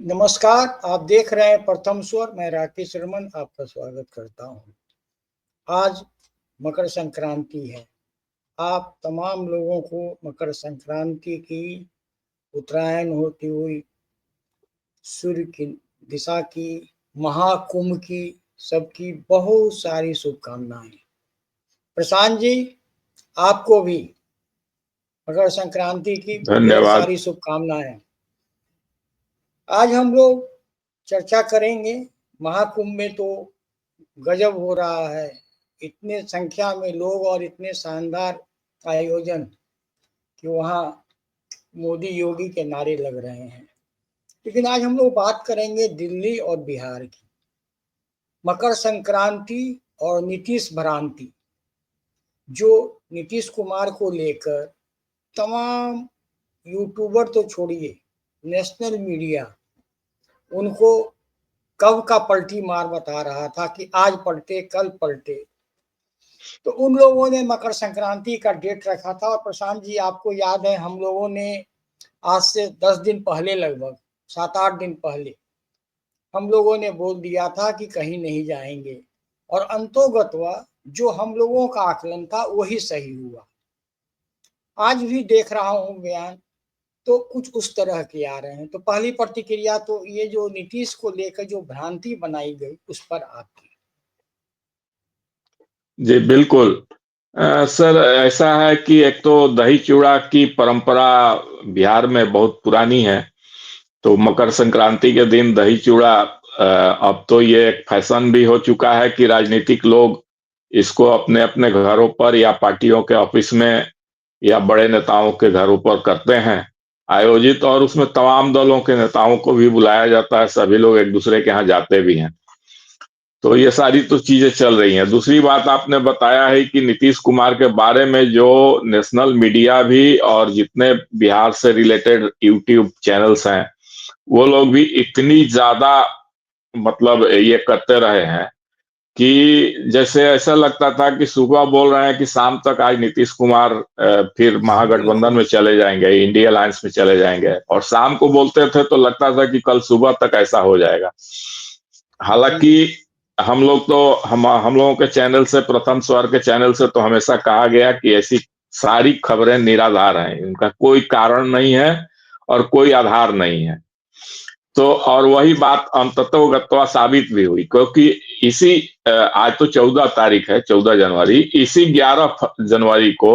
नमस्कार, आप देख रहे हैं प्रथम स्वर। मैं राकेश रमन आपका स्वागत करता हूं। आज मकर संक्रांति है। आप तमाम लोगों को मकर संक्रांति की, उत्तरायण होती हुई सूर्य की दिशा की, महाकुंभ की, सबकी बहुत सारी शुभकामनाएं। प्रशांत जी, आपको भी मकर संक्रांति की ढेर धन्यवाद। सारी शुभकामनाएं। आज हम लोग चर्चा करेंगे। महाकुंभ में तो गजब हो रहा है, इतने संख्या में लोग और इतने शानदार आयोजन कि वहाँ मोदी योगी के नारे लग रहे हैं। लेकिन आज हम लोग बात करेंगे दिल्ली और बिहार की। मकर संक्रांति और नीतीश भ्रांति, जो नीतीश कुमार को लेकर तमाम यूट्यूबर तो छोड़िए, नेशनल मीडिया उनको कब का पलटी मार बता रहा था कि आज पलटे कल पलटे। तो उन लोगों ने मकर संक्रांति का डेट रखा था। और प्रशांत जी, आपको याद है, हम लोगों ने आज से 10 दिन पहले, लगभग 7-8 दिन पहले, हम लोगों ने बोल दिया था कि कहीं नहीं जाएंगे, और अंतोगत्वा जो हम लोगों का आकलन था वही सही हुआ। आज भी देख रहा हूं बयान तो कुछ उस तरह के आ रहे हैं। तो पहली प्रतिक्रिया तो ये जो नीतीश को लेकर जो भ्रांति बनाई गई उस पर आपकी। जी बिल्कुल। सर, ऐसा है कि एक तो दही चूड़ा की परंपरा बिहार में बहुत पुरानी है। तो मकर संक्रांति के दिन दही चूड़ा अब तो ये एक फैशन भी हो चुका है कि राजनीतिक लोग इसको अपने अपने घरों पर या पार्टियों के ऑफिस में या बड़े नेताओं के घरों पर करते हैं आयोजित, और उसमें तमाम दलों के नेताओं को भी बुलाया जाता है। सभी लोग एक दूसरे के यहाँ जाते भी हैं। तो ये सारी तो चीजें चल रही हैं। दूसरी बात आपने बताया है कि नीतीश कुमार के बारे में जो नेशनल मीडिया भी और जितने बिहार से रिलेटेड यूट्यूब चैनल्स हैं वो लोग भी इतनी ज्यादा मतलब ये करते रहे हैं कि जैसे ऐसा लगता था कि सुबह बोल रहे हैं कि शाम तक आज नीतीश कुमार फिर महागठबंधन में चले जाएंगे, इंडिया अलायंस में चले जाएंगे, और शाम को बोलते थे तो लगता था कि कल सुबह तक ऐसा हो जाएगा। हालांकि हम लोगों के चैनल से, प्रथम स्वर के चैनल से तो हमेशा कहा गया कि ऐसी सारी खबरें निराधार हैं, उनका कोई कारण नहीं है और कोई आधार नहीं है। तो और वही बात अंततोगत्वा साबित भी हुई, क्योंकि इसी आज तो 14 तारीख है, 14 जनवरी, इसी 11 जनवरी को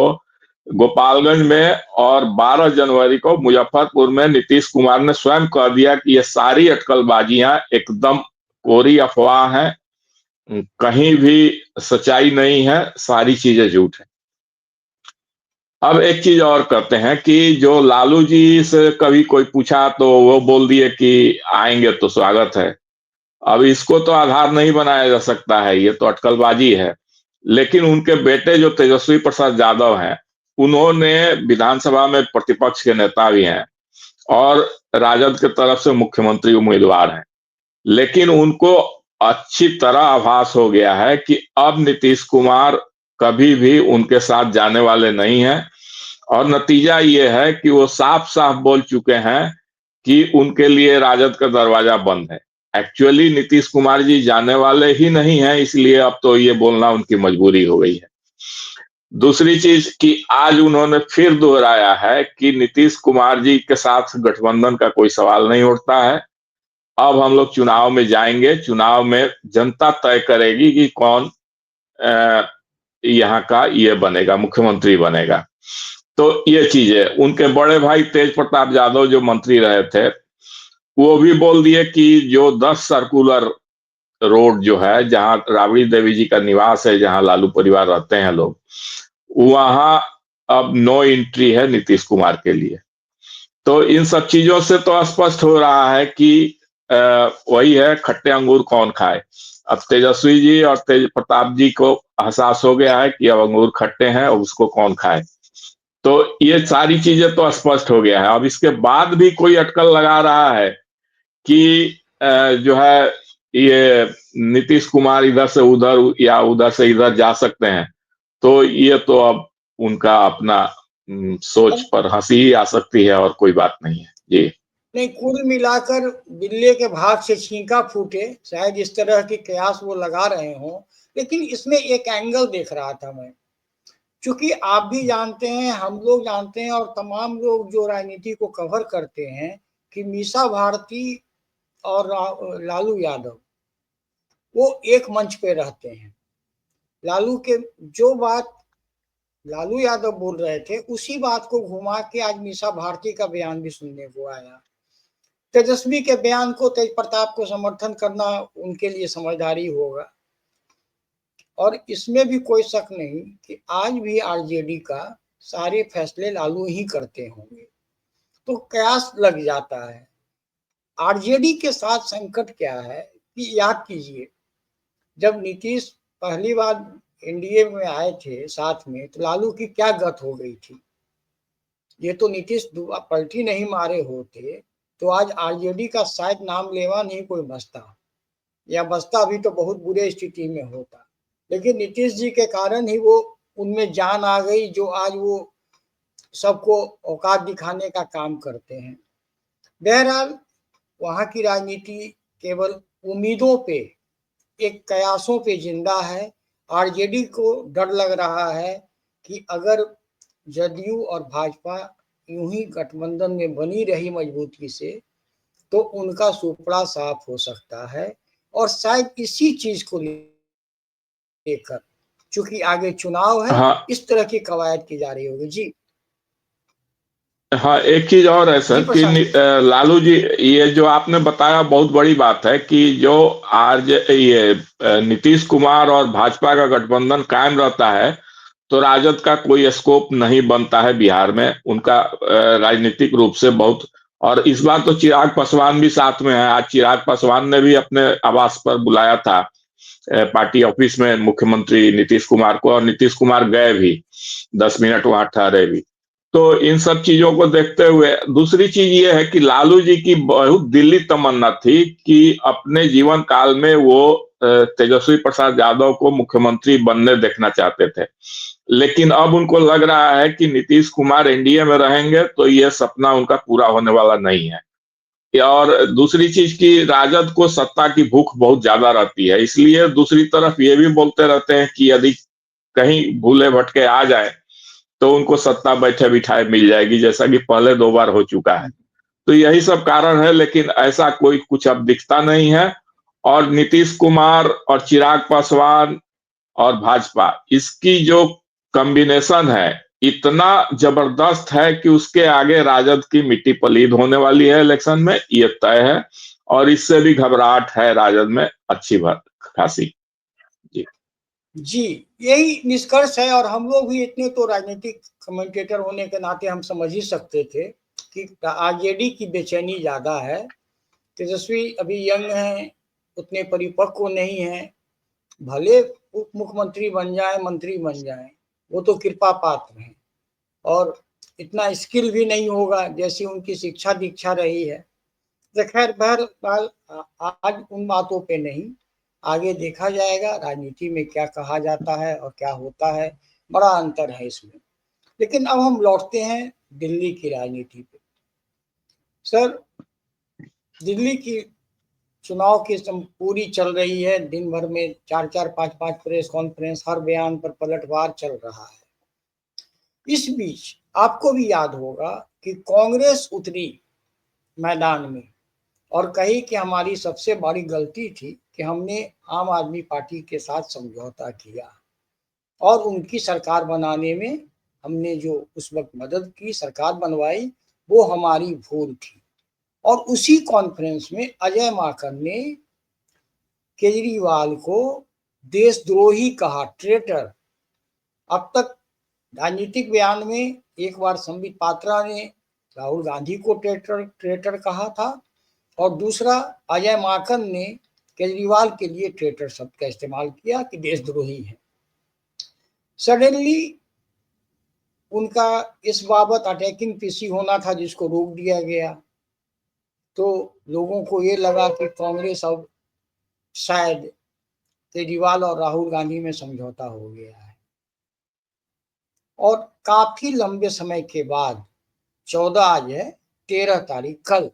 गोपालगंज में और 12 जनवरी को मुजफ्फरपुर में नीतीश कुमार ने स्वयं कह दिया कि ये सारी अटकलबाजियां एकदम कोरी अफवाह है, कहीं भी सच्चाई नहीं है, सारी चीजें झूठ है। अब एक चीज और करते हैं कि जो लालू जी से कभी कोई पूछा तो वो बोल दिए कि आएंगे तो स्वागत है। अब इसको तो आधार नहीं बनाया जा सकता है, ये तो अटकलबाजी है। लेकिन उनके बेटे जो तेजस्वी प्रसाद यादव हैं, उन्होंने विधानसभा में प्रतिपक्ष के नेता भी हैं और राजद के तरफ से मुख्यमंत्री उम्मीदवार हैं। लेकिन उनको अच्छी तरह आभास हो गया है कि अब नीतीश कुमार कभी भी उनके साथ जाने वाले नहीं हैं, और नतीजा ये है कि वो साफ साफ बोल चुके हैं कि उनके लिए राजद का दरवाजा बंद है। एक्चुअली नीतीश कुमार जी जाने वाले ही नहीं हैं, इसलिए अब तो ये बोलना उनकी मजबूरी हो गई है। दूसरी चीज कि आज उन्होंने फिर दोहराया है कि नीतीश कुमार जी के साथ गठबंधन का कोई सवाल नहीं उठता है। अब हम लोग चुनाव में जाएंगे, चुनाव में जनता तय करेगी कि कौन यहाँ का ये बनेगा, मुख्यमंत्री बनेगा। तो ये चीज है। उनके बड़े भाई तेज प्रताप यादव जो मंत्री रहे थे, वो भी बोल दिए कि जो 10 सर्कुलर रोड जो है, जहां राबड़ी देवी जी का निवास है, जहां लालू परिवार रहते हैं लोग, वहां अब नो एंट्री है नीतीश कुमार के लिए। तो इन सब चीजों से तो स्पष्ट हो रहा है कि वही है, खट्टे अंगूर कौन खाए। अब तेजस्वी जी और तेज प्रताप जी को एहसास हो गया है कि अब अंगूर खट्टे हैं और उसको कौन खाए। तो ये सारी चीजें तो स्पष्ट हो गया है। अब इसके बाद भी कोई अटकल लगा रहा है कि जो है ये नीतीश कुमार इधर से उधर या उधर से इधर जा सकते हैं, तो ये तो अब उनका अपना सोच पर हंसी ही आ सकती है और कोई बात नहीं है जी। नहीं, कुल मिलाकर बिल्ले के भाग से छींका फूटे, शायद इस तरह के कयास वो लगा रहे हों। लेकिन इसमें एक एंगल देख रहा था मैं, चूंकि आप भी जानते हैं, हम लोग जानते हैं, और तमाम लोग जो राजनीति को कवर करते हैं कि मीसा भारती और लालू यादव वो एक मंच पे रहते हैं। लालू के जो बात लालू यादव बोल रहे थे उसी बात को घुमा के आज मीसा भारती का बयान भी सुनने को आया। तेजस्वी के बयान को, तेज प्रताप को समर्थन करना उनके लिए समझदारी होगा। और इसमें भी कोई शक नहीं कि आज भी आरजेडी का सारे फैसले लालू ही करते होंगे। तो कयास लग जाता है। आरजेडी के साथ संकट क्या है कि याद कीजिए, जब नीतीश पहली बार एनडीए में आए थे साथ में, तो लालू की क्या गत हो गई थी। ये तो नीतीश पलटी नहीं मारे होते तो आज आरजेडी का शायद नाम लेवा नहीं कोई बचता, या बचता भी तो बहुत बुरे स्थिति में होता। लेकिन नीतीश जी के कारण ही वो उनमें जान आ गई, जो आज वो सबको औकात दिखाने का काम करते हैं। बहरहाल वहाँ की राजनीति केवल उम्मीदों पे, एक कयासों पे जिंदा है। आरजेडी को डर लग रहा है कि अगर जदयू और भाजपा यूं ही गठबंधन में बनी रही मजबूती से, तो उनका सुपड़ा साफ हो सकता है। और शायद इसी चीज को लेकर, चूंकि आगे चुनाव है, हाँ इस तरह की कवायद की जा रही होगी। जी हाँ, एक चीज और है जी सर कि प्रशांत जी। लालू जी, ये जो आपने बताया बहुत बड़ी बात है कि जो आज ये नीतीश कुमार और भाजपा का गठबंधन कायम रहता है तो राजद का कोई स्कोप नहीं बनता है बिहार में उनका, राजनीतिक रूप से बहुत। और इस बार तो चिराग पासवान भी साथ में है। आज चिराग पासवान ने भी अपने आवास पर बुलाया था पार्टी ऑफिस में मुख्यमंत्री नीतीश कुमार को, और नीतीश कुमार गए भी, 10 मिनट वहां ठहरे भी। तो इन सब चीजों को देखते हुए दूसरी चीज ये है कि लालू जी की बहुत दिली तमन्ना थी कि अपने जीवन काल में वो तेजस्वी प्रसाद यादव को मुख्यमंत्री बनने देखना चाहते थे। लेकिन अब उनको लग रहा है कि नीतीश कुमार एनडीए में रहेंगे तो ये सपना उनका पूरा होने वाला नहीं है। और दूसरी चीज की, राजद को सत्ता की भूख बहुत ज्यादा रहती है, इसलिए दूसरी तरफ ये भी बोलते रहते हैं कि यदि कहीं भूले भटके आ जाए तो उनको सत्ता बैठे बिठाए मिल जाएगी, जैसा कि पहले 2 बार हो चुका है। तो यही सब कारण है, लेकिन ऐसा कोई कुछ अब दिखता नहीं है। और नीतीश कुमार और चिराग पासवान और भाजपा, इसकी जो कॉम्बिनेशन है इतना जबरदस्त है कि उसके आगे राजद की मिट्टी पलीद होने वाली है इलेक्शन में, ये तय है। और इससे भी घबराहट है राजद में अच्छी खासी। जी जी यही निष्कर्ष है। और हम लोग भी इतने तो राजनीतिक कमेंटेटर होने के नाते हम समझ ही सकते थे कि आरजेडी की बेचैनी ज्यादा है। तेजस्वी अभी यंग हैं, उतने परिपक्व नहीं हैं। भले उप मुख्यमंत्री बन जाए, मंत्री बन जाए, वो तो कृपा पात्र हैं। और इतना स्किल भी नहीं होगा जैसी उनकी शिक्षा दीक्षा रही है। तो खैर बहरहाल आज उन बातों पे नहीं, आगे देखा जाएगा राजनीति में क्या कहा जाता है और क्या होता है। बड़ा अंतर है इसमें। लेकिन अब हम लौटते हैं दिल्ली की राजनीति पे। सर, दिल्ली की चुनाव की पूरी चल रही है। दिन भर में 4-4, 5-5 प्रेस कॉन्फ्रेंस, हर बयान पर पलटवार चल रहा है। इस बीच आपको भी याद होगा कि कांग्रेस उतरी मैदान में और कही कि हमारी सबसे बड़ी गलती थी कि हमने आम आदमी पार्टी के साथ समझौता किया और उनकी सरकार बनाने में हमने जो उस वक्त मदद की, सरकार बनवाई, वो हमारी भूल थी। और उसी कॉन्फ्रेंस में अजय माकन ने केजरीवाल को देशद्रोही कहा, ट्रेटर। अब तक राजनीतिक बयान में एक बार संबित पात्रा ने राहुल गांधी को ट्रेटर ट्रेटर कहा था, और दूसरा अजय माकन ने केजरीवाल के लिए ट्रेटर शब्द का इस्तेमाल किया कि देशद्रोही है। सडनली उनका इस बाबत अटैकिंग पीसी होना था जिसको रोक दिया गया। तो लोगों को ये लगा कि कांग्रेस अब शायद केजरीवाल और राहुल गांधी में समझौता हो गया है। और काफी लंबे समय के बाद 14, आज है 13 तारीख, कल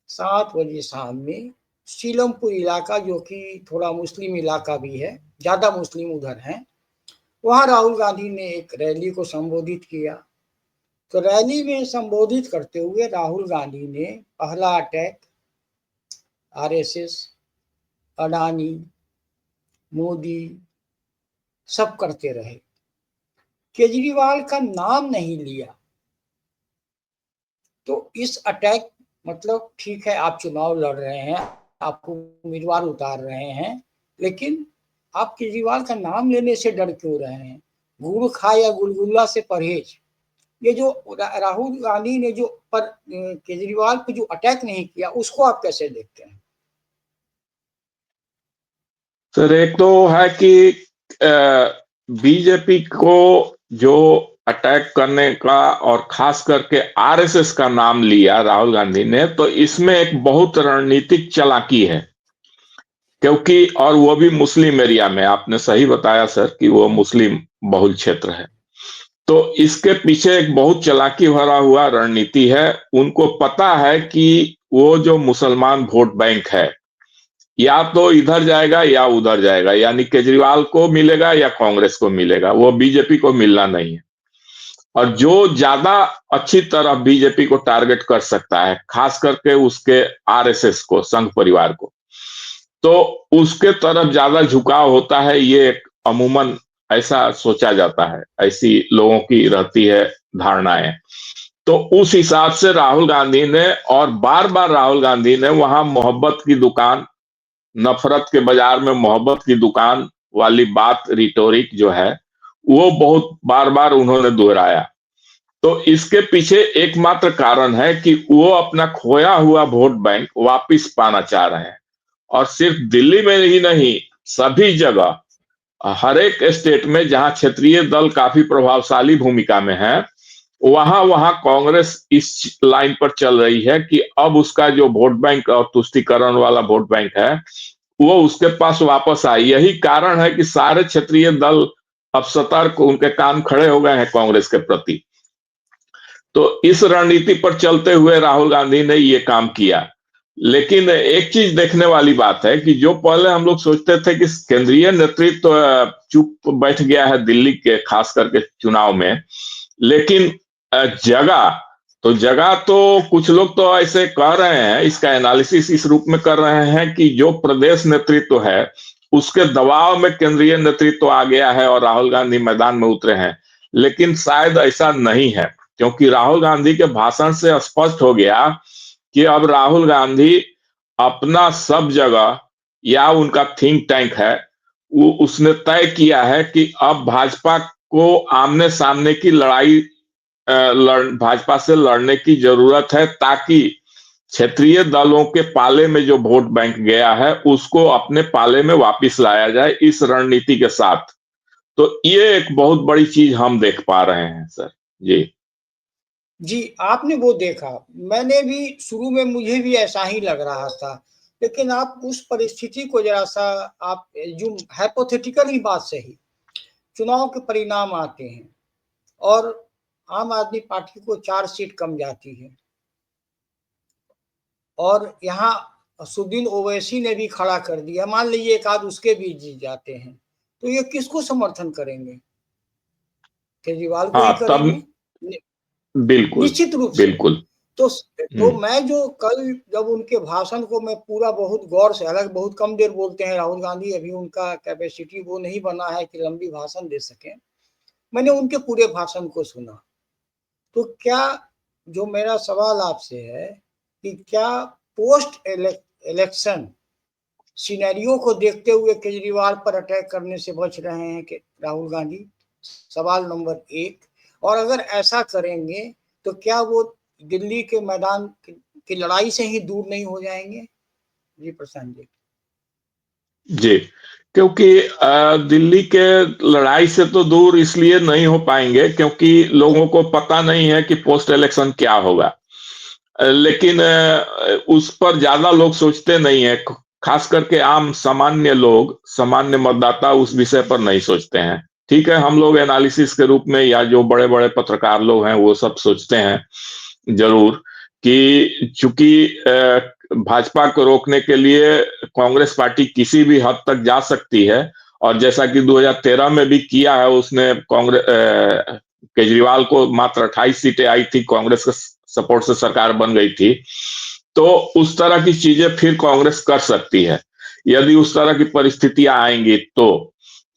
7 बजे शाम में सीलमपुर इलाका, जो कि थोड़ा मुस्लिम इलाका भी है, ज़्यादा मुस्लिम उधर हैं, वहाँ राहुल गांधी ने एक रैली को संबोधित किया। तो रैली में संबोधित करते हुए राहुल गांधी ने पहला अटैक आरएसएस, अडानी, मोदी सब करते रहे, केजरीवाल का नाम नहीं लिया। तो इस अटैक, मतलब ठीक है आप चुनाव लड़ रहे हैं, आप उम्मीदवार उतार रहे हैं, लेकिन आप केजरीवाल का नाम लेने से डर क्यों रहे हैं? गुड़ खा या गुलगुल्ला से परहेज। ये जो राहुल गांधी ने जो पर केजरीवाल पे जो अटैक नहीं किया, उसको आप कैसे देखते हैं? सर एक तो है कि बीजेपी को जो अटैक करने का और खास करके आरएसएस का नाम लिया राहुल गांधी ने, तो इसमें एक बहुत रणनीतिक चालाकी है, क्योंकि और वो भी मुस्लिम एरिया में। आपने सही बताया सर कि वो मुस्लिम बहुल क्षेत्र है। तो इसके पीछे एक बहुत चालाकी भरा हुआ रणनीति है। उनको पता है कि वो जो मुसलमान वोट बैंक है, या तो इधर जाएगा या उधर जाएगा, यानी केजरीवाल को मिलेगा या कांग्रेस को मिलेगा, वो बीजेपी को मिलना नहीं है। और जो ज्यादा अच्छी तरह बीजेपी को टारगेट कर सकता है, खास करके उसके आरएसएस को, संघ परिवार को, तो उसके तरफ ज्यादा झुकाव होता है। ये अमूमन ऐसा सोचा जाता है, ऐसी लोगों की रहती है धारणाएं। तो उस हिसाब से राहुल गांधी ने, और बार बार राहुल गांधी ने वहां मोहब्बत की दुकान, नफरत के बाजार में मोहब्बत की दुकान वाली बात, रिटोरिक जो है, वो बहुत बार बार उन्होंने दोहराया। तो इसके पीछे एकमात्र कारण है कि वो अपना खोया हुआ वोट बैंक वापिस पाना चाह रहे हैं। और सिर्फ दिल्ली में ही नहीं, सभी जगह, हर एक स्टेट में जहां क्षेत्रीय दल काफी प्रभावशाली भूमिका में है, वहां वहां कांग्रेस इस लाइन पर चल रही है कि अब उसका जो वोट बैंक और तुष्टीकरण वाला वोट बैंक है, वो उसके पास वापस आए। यही कारण है कि सारे क्षेत्रीय दल अब सतर्क, उनके कान खड़े हो गए हैं कांग्रेस के प्रति। तो इस रणनीति पर चलते हुए राहुल गांधी ने ये काम किया। लेकिन एक चीज देखने वाली बात है कि जो पहले हम लोग सोचते थे कि केंद्रीय नेतृत्व चुप बैठ गया है दिल्ली के खास करके चुनाव में, लेकिन जगह तो कुछ लोग तो ऐसे कह रहे हैं, इसका एनालिसिस इस रूप में कर रहे हैं कि जो प्रदेश नेतृत्व है उसके दबाव में केंद्रीय नेतृत्व आ गया है और राहुल गांधी मैदान में उतरे हैं। लेकिन शायद ऐसा नहीं है, क्योंकि राहुल गांधी के भाषण से स्पष्ट हो गया कि अब राहुल गांधी अपना सब जगह, या उनका थिंक टैंक है, वो उसने तय किया है कि अब भाजपा को आमने सामने की लड़ाई, भाजपा से लड़ने की जरूरत है, ताकि क्षेत्रीय दलों के पाले में जो वोट बैंक गया है उसको अपने पाले में वापस लाया जाए इस रणनीति के साथ। तो ये एक बहुत बड़ी चीज हम देख पा रहे हैं सर। जी जी, आपने वो देखा, मैंने भी शुरू में मुझे भी ऐसा ही लग रहा था, लेकिन आप उस परिस्थिति को जरा-सा आप जो हाइपोथेटिकल ही बात सही, चुनाव के परिणाम आते हैं और आम आदमी पार्टी को 4 सीट कम जाती है और यहाँ असदुद्दीन ओवैसी ने भी खड़ा कर दिया, मान लीजिए एक आध उसके भी जीत जाते हैं, तो ये किसको समर्थन करेंगे? केजरीवाल को ही हाँ, करेंगे। तब बिल्कुल, निश्चित रूप से। बिल्कुल। तो मैं जो कल जब उनके भाषण को मैं पूरा बहुत गौर से, हालांकि बहुत कम देर बोलते हैं राहुल गांधी, अभी उनका कैपेसिटी वो नहीं बना है कि लंबी भाषण दे सकें, मैंने उनके पूरे भाषण को सुना। तो क्या, जो मेरा सवाल आपसे है कि क्या पोस्ट इलेक्शन सिनेरियो को देखते हुए केजरीवाल पर अटैक करने से बच रहे हैं कि राहुल गांधी? सवाल नंबर 1। और अगर ऐसा करेंगे तो क्या वो दिल्ली के मैदान की लड़ाई से ही दूर नहीं हो जाएंगे? जी प्रशांत जी। जी, क्योंकि दिल्ली के लड़ाई से तो दूर इसलिए नहीं हो पाएंगे क्योंकि लोगों को पता नहीं है कि पोस्ट इलेक्शन क्या होगा। लेकिन उस पर ज्यादा लोग सोचते नहीं है, खास करके आम सामान्य लोग, सामान्य मतदाता उस विषय पर नहीं सोचते हैं। ठीक है, हम लोग एनालिसिस के रूप में या जो बड़े बड़े पत्रकार लोग हैं वो सब सोचते हैं जरूर कि चूंकि भाजपा को रोकने के लिए कांग्रेस पार्टी किसी भी हद तक जा सकती है, और जैसा कि 2013 में भी किया है, उसने कांग्रेस केजरीवाल को मात्र 28 सीटें आई थी, कांग्रेस के सपोर्ट से सरकार बन गई थी। तो उस तरह की चीजें फिर कांग्रेस कर सकती है यदि उस तरह की परिस्थितियां आएंगी तो।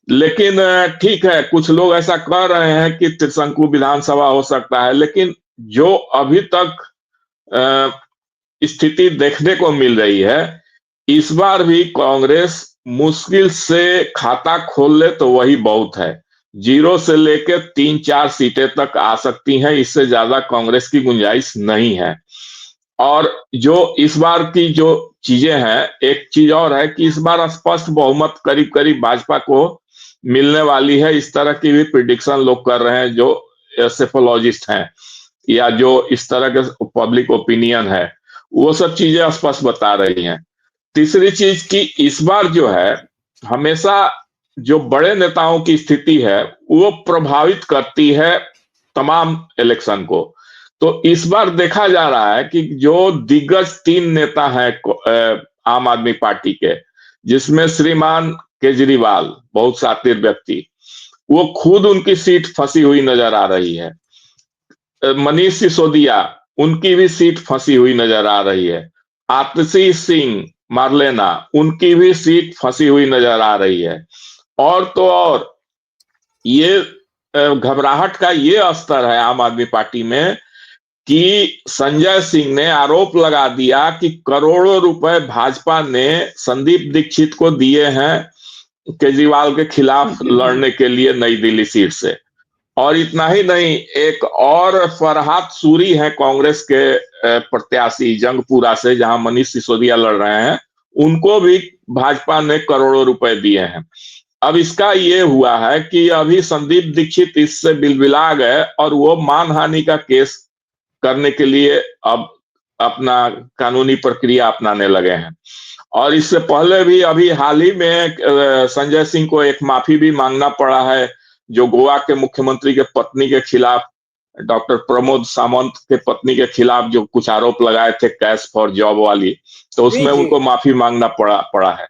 लेकिन ठीक है, कुछ लोग ऐसा कह रहे हैं कि त्रिशंकु विधानसभा हो सकता है, लेकिन जो अभी तक स्थिति देखने को मिल रही है, इस बार भी कांग्रेस मुश्किल से खाता खोल ले तो वही बहुत है। 0 से लेकर 3-4 सीटें तक आ सकती हैं, इससे ज्यादा कांग्रेस की गुंजाइश नहीं है। और जो इस बार की जो चीजें हैं, एक चीज और है कि इस बार स्पष्ट बहुमत करीब करीब भाजपा को मिलने वाली है, इस तरह की भी प्रिडिक्शन लोग कर रहे हैं जो सेफोलॉजिस्ट हैं या जो इस तरह के पब्लिक ओपिनियन है, वो सब चीजें स्पष्ट बता रही हैं। तीसरी चीज कि इस बार जो है, हमेशा जो बड़े नेताओं की स्थिति है वो प्रभावित करती है तमाम इलेक्शन को। तो इस बार देखा जा रहा है कि जो दिग्गज 3 नेता हैं आम आदमी पार्टी के, जिसमें श्रीमान केजरीवाल, बहुत शातिर व्यक्ति, वो खुद उनकी सीट फंसी हुई नजर आ रही है। मनीष सिसोदिया, उनकी भी सीट फंसी हुई नजर आ रही है। आतिशी सिंह मार्लेना, उनकी भी सीट फंसी हुई नजर आ रही है। और तो और ये घबराहट का ये स्तर है आम आदमी पार्टी में कि संजय सिंह ने आरोप लगा दिया कि करोड़ों रुपए भाजपा ने संदीप दीक्षित को दिए हैं केजरीवाल के खिलाफ लड़ने के लिए नई दिल्ली सीट से। और इतना ही नहीं, एक और फरहाद सूरी है कांग्रेस के प्रत्याशी जंगपुरा से, जहां मनीष सिसोदिया लड़ रहे हैं, उनको भी भाजपा ने करोड़ों रुपए दिए हैं। अब इसका ये हुआ है कि अभी संदीप दीक्षित इससे बिलबिला गए और वो मानहानि का केस करने के लिए अब अपना कानूनी प्रक्रिया अपनाने लगे हैं। और इससे पहले भी अभी हाल ही में संजय सिंह को एक माफी भी मांगना पड़ा है, जो गोवा के मुख्यमंत्री के पत्नी के खिलाफ, डॉक्टर प्रमोद सावंत के पत्नी के खिलाफ जो कुछ आरोप लगाए थे कैश फॉर जॉब वाली, तो जी उसमें जी उनको माफी मांगना पड़ा है।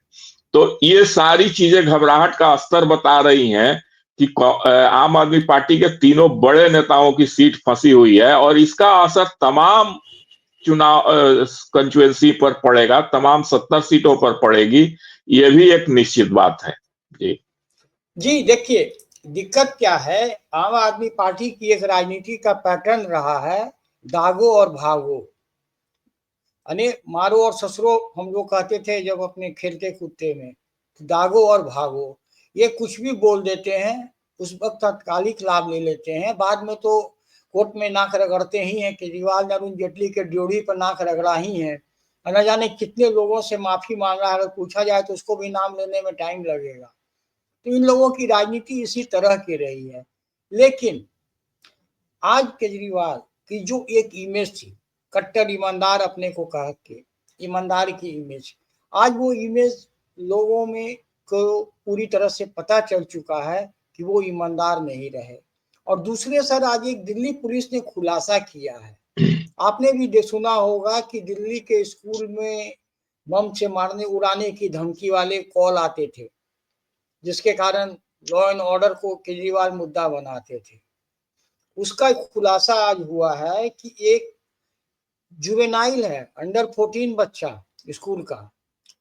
तो ये सारी चीजें घबराहट का स्तर बता रही हैं कि आम आदमी पार्टी के तीनों बड़े नेताओं की सीट फंसी हुई है, और इसका असर तमाम चुनाव कंस्टिट्यूएंसी पर पड़ेगा, तमाम 70 सीटों पर पड़ेगी, ये भी एक निश्चित बात है। जी जी, देखिए दिक्कत क्या है, आम आदमी पार्टी की एक राजनीति का पैटर्न रहा है दागो और भागो, यानी मारो और ससुरो हम लोग कहते थे जब अपने खेलते कूदते में, दागो और भागो। ये कुछ भी बोल देते हैं, उस वक्त तात्कालिक लाभ ले लेते हैं, बाद में तो कोर्ट में नाक रगड़ते ही हैं। केजरीवाल ने अरुण जेटली के ड्योढ़ी पर नाक रगड़ा ही है, न जाने कितने लोगों से माफी मांग रहा है, अगर पूछा जाए तो उसको भी नाम लेने में टाइम लगेगा। तो इन लोगों की राजनीति इसी तरह की रही है। लेकिन आज केजरीवाल की जो एक इमेज थी, कट्टर ईमानदार अपने को कह के, ईमानदार की इमेज, आज वो इमेज लोगों में को पूरी तरह से पता चल चुका है कि वो ईमानदार नहीं रहे। और दूसरे सर, आज एक दिल्ली पुलिस ने खुलासा किया है, आपने भी सुना होगा कि दिल्ली के स्कूल में बम से मारने उड़ाने की धमकी वाले कॉल आते थे, जिसके कारण लॉ एंड ऑर्डर को केजरीवाल मुद्दा बनाते थे। उसका खुलासा आज हुआ है कि एक जुवेनाइल है, अंडर 14 बच्चा स्कूल का,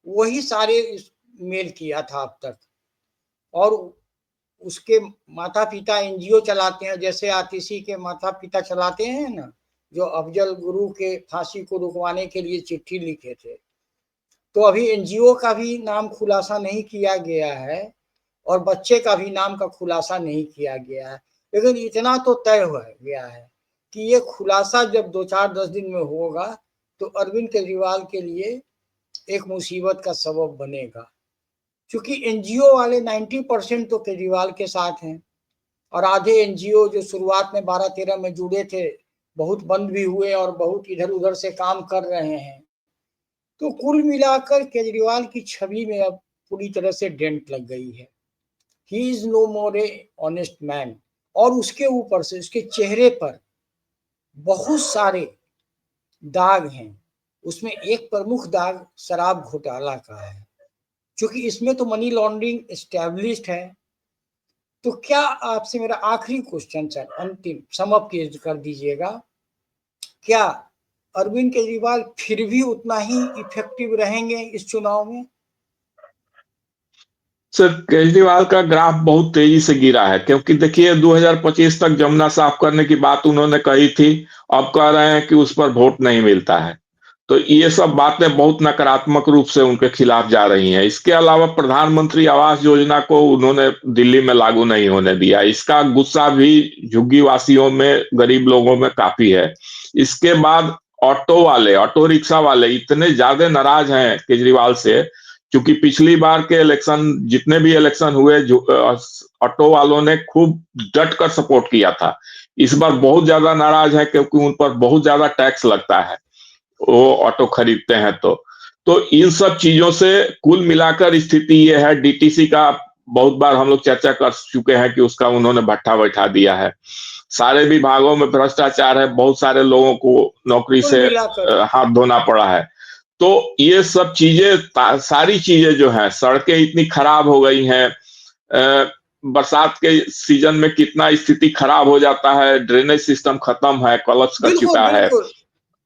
वही सारे मेल किया था अब तक। और उसके माता पिता एनजीओ चलाते हैं, जैसे आतिशी के माता पिता चलाते हैं ना, जो अफजल गुरु के फांसी को रुकवाने के लिए चिट्ठी लिखे थे। तो अभी एनजीओ का भी नाम खुलासा नहीं किया गया है और बच्चे का भी नाम का खुलासा नहीं किया गया है। लेकिन इतना तो तय हो गया है कि ये खुलासा जब 2-4-10 दिन में होगा तो अरविंद केजरीवाल के लिए एक मुसीबत का सबब बनेगा, क्योंकि एनजीओ वाले 90% तो केजरीवाल के साथ हैं, और आधे एनजीओ जो शुरुआत में 12-13 में जुड़े थे, बहुत बंद भी हुए और बहुत इधर उधर से काम कर रहे हैं। तो कुल मिलाकर केजरीवाल की छवि में अब पूरी तरह से डेंट लग गई है। He is no more a honest man. और उसके ऊपर से उसके चेहरे पर बहुत सारे दाग हैं, उसमें एक प्रमुख दाग शराब घोटाला का है, क्योंकि इसमें तो मनी लॉन्ड्रिंग एस्टैब्लिश्ड है। तो क्या आपसे मेरा आखिरी क्वेश्चन सर, अंतिम सम अप कर दीजिएगा, क्या अरविंद केजरीवाल फिर भी उतना ही इफेक्टिव रहेंगे इस चुनाव में? सर, केजरीवाल का ग्राफ बहुत तेजी से गिरा है, क्योंकि देखिए 2025 तक जमुना साफ करने की बात उन्होंने कही थी। अब कह रहे हैं कि उस पर वोट नहीं मिलता है। तो ये सब बातें बहुत नकारात्मक रूप से उनके खिलाफ जा रही हैं। इसके अलावा प्रधानमंत्री आवास योजना को उन्होंने दिल्ली में लागू नहीं होने दिया। इसका गुस्सा भी झुग्गी वासियों में, गरीब लोगों में काफी है। इसके बाद ऑटो रिक्शा वाले इतने ज्यादा नाराज हैं केजरीवाल से, क्योंकि पिछली बार के इलेक्शन, जितने भी इलेक्शन हुए, ऑटो वालों ने खूब डट कर सपोर्ट किया था। इस बार बहुत ज्यादा नाराज है, क्योंकि उन पर बहुत ज्यादा टैक्स लगता है वो ऑटो खरीदते हैं। तो इन सब चीजों से कुल मिलाकर स्थिति ये है। डीटीसी का बहुत बार हम लोग चर्चा कर चुके हैं कि उसका उन्होंने भट्ठा बैठा दिया है। सारे विभागों में भ्रष्टाचार है, बहुत सारे लोगों को नौकरी कुल से मिलाकर हाथ धोना पड़ा है। तो ये सब चीजें, सारी चीजें जो हैं, सड़कें इतनी खराब हो गई हैं, बरसात के सीजन में कितना स्थिति खराब हो जाता है, ड्रेनेज सिस्टम खत्म है, कोलैप्स कर बिल्कुल चुका है। बिल्कुल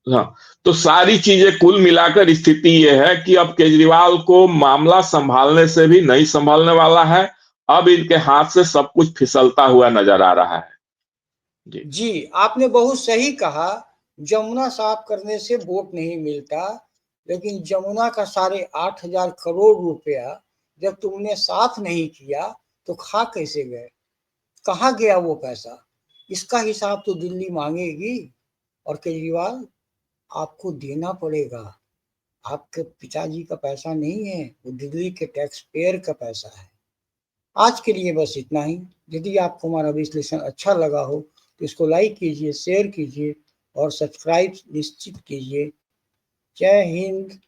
हाँ, तो सारी चीजें कुल मिलाकर स्थिति ये है कि अब केजरीवाल को मामला संभालने से भी नहीं संभालने वाला है। अब इनके हाथ से सब कुछ फिसलता हुआ नजर आ रहा है। जी। जी, आपने बहुत सही कहा। जमुना साफ करने से वोट नहीं मिलता, लेकिन जमुना का 8,500 करोड़ रुपया जब तुमने साफ नहीं किया तो खा कैसे गए? कहाँ गया वो पैसा? इसका हिसाब तो दिल्ली मांगेगी। और केजरीवाल, आपको देना पड़ेगा। आपके पिताजी का पैसा नहीं है, वो दिल्ली के टैक्स पेयर का पैसा है। आज के लिए बस इतना ही। यदि आपको हमारा विश्लेषण अच्छा लगा हो तो इसको लाइक कीजिए, शेयर कीजिए और सब्सक्राइब निश्चित कीजिए। जय हिंद।